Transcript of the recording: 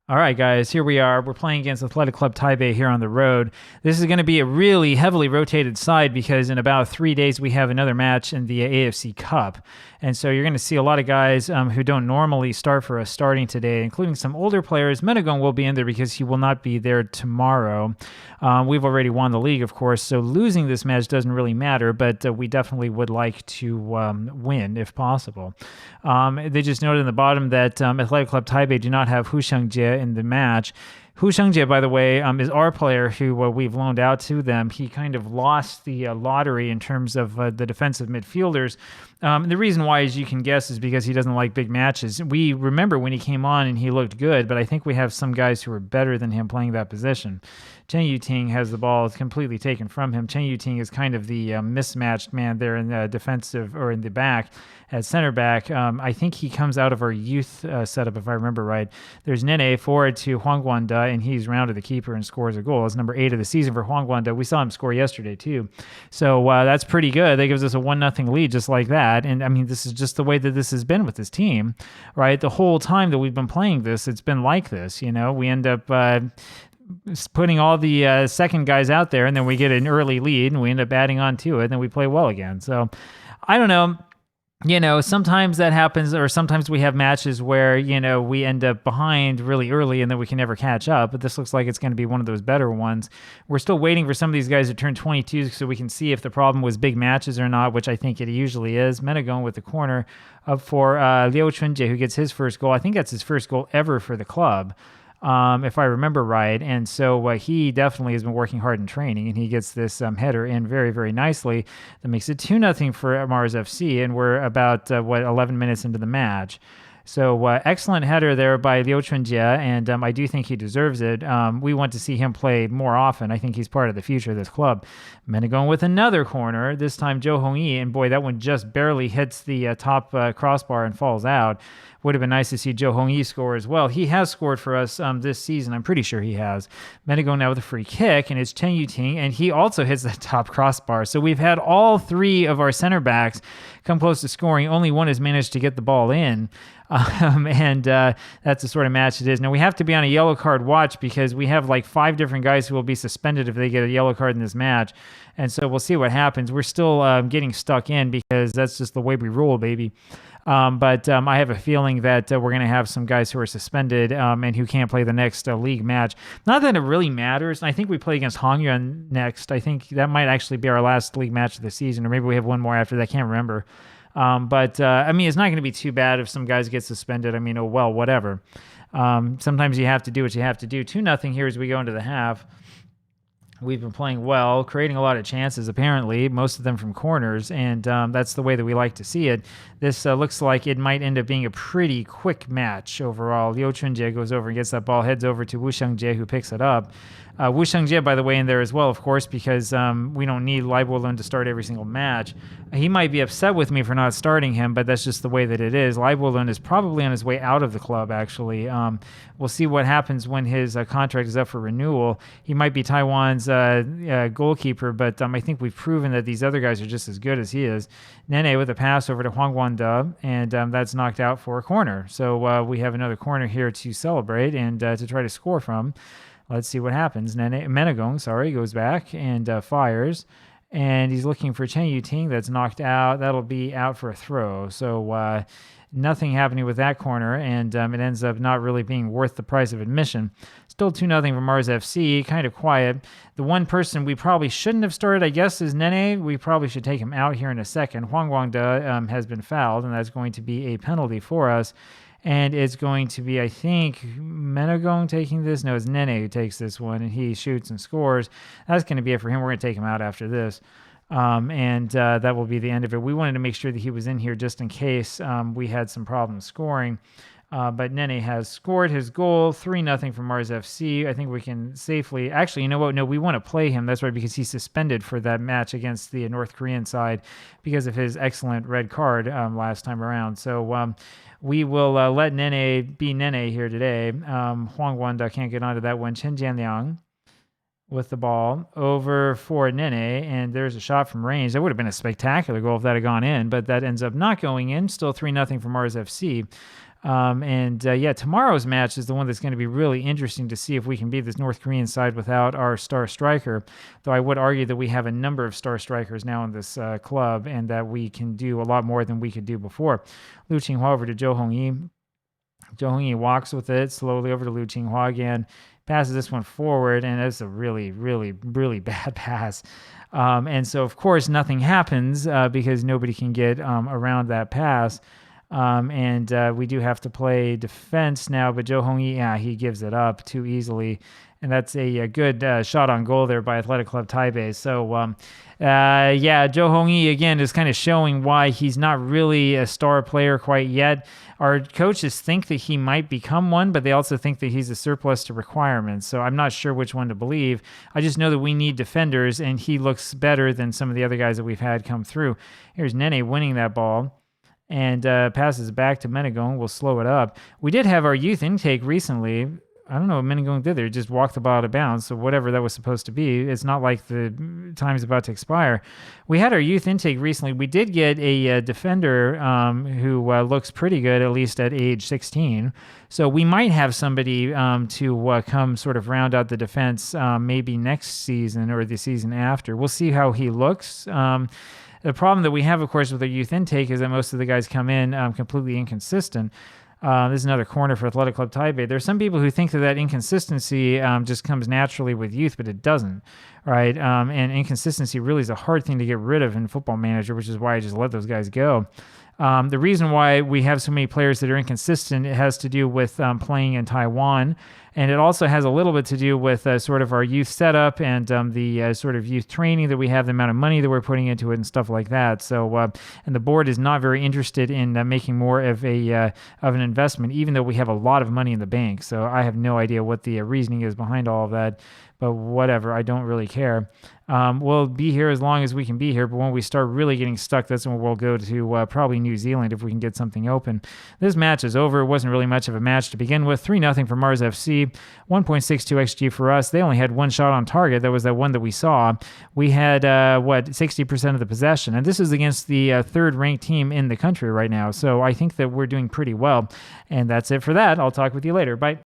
All right, guys, here we are. We're playing against Athletic Club Taipei here on the road. This is going to be a really heavily rotated side because in about 3 days we have another match in the AFC Cup. And so you're going to see a lot of guys who don't normally start for us starting today, including some older players. Menegon will be in there because he will not be there tomorrow. We've already won the league, of course, so losing this match doesn't really matter, but we definitely would like to win if possible. They just noted in the bottom that Athletic Club Taipei do not have Hu Xiangjie in the match. Hu Xiangjie, by the way, is our player who we've loaned out to them. He kind of lost the lottery in terms of the defensive midfielders. The reason why, as you can guess, is because he doesn't like big matches. We remember when he came on and he looked good, but I think we have some guys who are better than him playing that position. Chen Yuting has the ball completely taken from him. Chen Yuting is kind of the mismatched man there in the defensive or in the back at center back. I think he comes out of our youth setup, if I remember right. There's Nene forward to Huang Guanda, and he's rounded the keeper and scores a goal. It's number 8 of the season for Huang Guanda. We saw him score yesterday too. So that's pretty good. That gives us a 1-0 lead just like that. And I mean, this is just the way that this has been with this team, right? The whole time that we've been playing this, it's been like this. You know, we end up putting all the second guys out there, and then we get an early lead, and we end up adding on to it, and then we play well again. So I don't know. You know, sometimes that happens, or sometimes we have matches where, you know, we end up behind really early and then we can never catch up. But this looks like it's going to be one of those better ones. We're still waiting for some of these guys to turn 22 so we can see if the problem was big matches or not, which I think it usually is. Menegon with the corner up for Liu Chunjie, who gets his first goal. I think that's his first goal ever for the club, if I remember right. And so he definitely has been working hard in training, and he gets this header in very, very nicely. That makes it 2-0 for Mars FC, and we're about, 11 minutes into the match. So excellent header there by Liu Chunjie, and I do think he deserves it. We want to see him play more often. I think he's part of the future of this club. Menegon with another corner, this time Zhou Hongyi, and boy, that one just barely hits the top crossbar and falls out. Would have been nice to see Zhou Hongyi score as well. He has scored for us this season. I'm pretty sure he has. Menegon now with a free kick, and it's Chen Yuting, and he also hits the top crossbar. So we've had all three of our center backs come close to scoring. Only one has managed to get the ball in. And that's the sort of match it is. Now, we have to be on a yellow card watch because we have like 5 different guys who will be suspended if they get a yellow card in this match. And so we'll see what happens. We're still getting stuck in because that's just the way we roll, baby. But I have a feeling that we're going to have some guys who are suspended and who can't play the next league match. Not that it really matters. I think we play against Hongyuan next. I think that might actually be our last league match of the season, or maybe we have one more after that. I can't remember. But I mean, it's not going to be too bad if some guys get suspended. I mean, oh, well, whatever. Sometimes you have to do what you have to do. 2-0 here as we go into the half. We've been playing well, creating a lot of chances, apparently, most of them from corners, and that's the way that we like to see it. This looks like it might end up being a pretty quick match overall. Liu Chunjie goes over and gets that ball, heads over to Wu Xiangjie, who picks it up. Wu Xiangjie, by the way, in there as well, of course, because we don't need Lai Bolun to start every single match. He might be upset with me for not starting him, but that's just the way that it is. Lai Bolun is probably on his way out of the club, actually. We'll see what happens when his contract is up for renewal. He might be Taiwan's goalkeeper, but I think we've proven that these other guys are just as good as he is. Nene with a pass over to Huang Guanda, and that's knocked out for a corner. So we have another corner here to celebrate and to try to score from. Let's see what happens. Menegon, goes back and fires. And he's looking for Chen Yuting. That's knocked out. That'll be out for a throw. So nothing happening with that corner, and it ends up not really being worth the price of admission. Still 2-0 for Mars FC, kind of quiet. The one person we probably shouldn't have started, I guess, is Nene. We probably should take him out here in a second. Huang Guangda has been fouled, and that's going to be a penalty for us. And it's going to be, I think, Menegon taking this. No, it's Nene who takes this one, and he shoots and scores. That's going to be it for him. We're going to take him out after this. And that will be the end of it. We wanted to make sure that he was in here just in case we had some problems scoring. But Nene has scored his goal, 3-0 from Mars FC. I think we can safely... Actually, you know what? No, we want to play him. That's right, because he's suspended for that match against the North Korean side because of his excellent red card last time around. So we will let Nene be Nene here today. Huang Guanda can't get onto that one. Chen Jianliang with the ball over for Nene, and there's a shot from range. That would have been a spectacular goal if that had gone in, but that ends up not going in. Still 3-0 for Mars FC. Tomorrow's match is the one that's going to be really interesting to see if we can beat this North Korean side without our star striker. Though I would argue that we have a number of star strikers now in this club, and that we can do a lot more than we could do before. Liu Qinghua over to Zhou Hongyi. Zhou Hongyi walks with it slowly over to Liu Qinghua again. Passes this one forward, and it's a really, really, really bad pass. And so, of course, nothing happens because nobody can get around that pass. We do have to play defense now, but Zhou Hongyi, he gives it up too easily. And that's a good shot on goal there by Athletic Club Taipei. So, Zhou Hongyi, again, is kind of showing why he's not really a star player quite yet. Our coaches think that he might become one, but they also think that he's a surplus to requirements. So I'm not sure which one to believe. I just know that we need defenders, and he looks better than some of the other guys that we've had come through. Here's Nene winning that ball. And passes back to Menegong. We'll slow it up. We did have our youth intake recently. I don't know what Menegong did there. Just walked the ball out of bounds. So whatever that was supposed to be, it's not like the time is about to expire. We had our youth intake recently. We did get a defender who looks pretty good, at least at age 16. So we might have somebody to come sort of round out the defense maybe next season or the season after. We'll see how he looks. The problem that we have, of course, with our youth intake is that most of the guys come in completely inconsistent. This is another corner for Athletic Club Taipei. There are some people who think that inconsistency just comes naturally with youth, but it doesn't, right? And inconsistency really is a hard thing to get rid of in Football Manager, which is why I just let those guys go. The reason why we have so many players that are inconsistent, it has to do with playing in Taiwan, and it also has a little bit to do with sort of our youth setup and the sort of youth training that we have, the amount of money that we're putting into it and stuff like that. So, and the board is not very interested in making more of an investment, even though we have a lot of money in the bank. So I have no idea what the reasoning is behind all of that. But whatever, I don't really care. We'll be here as long as we can be here, but when we start really getting stuck, that's when we'll go to probably New Zealand if we can get something open. This match is over. It wasn't really much of a match to begin with. 3-0 for Mars FC, 1.62 XG for us. They only had one shot on target. That was that one that we saw. We had, 60% of the possession, and this is against the third-ranked team in the country right now, so I think that we're doing pretty well, and that's it for that. I'll talk with you later. Bye.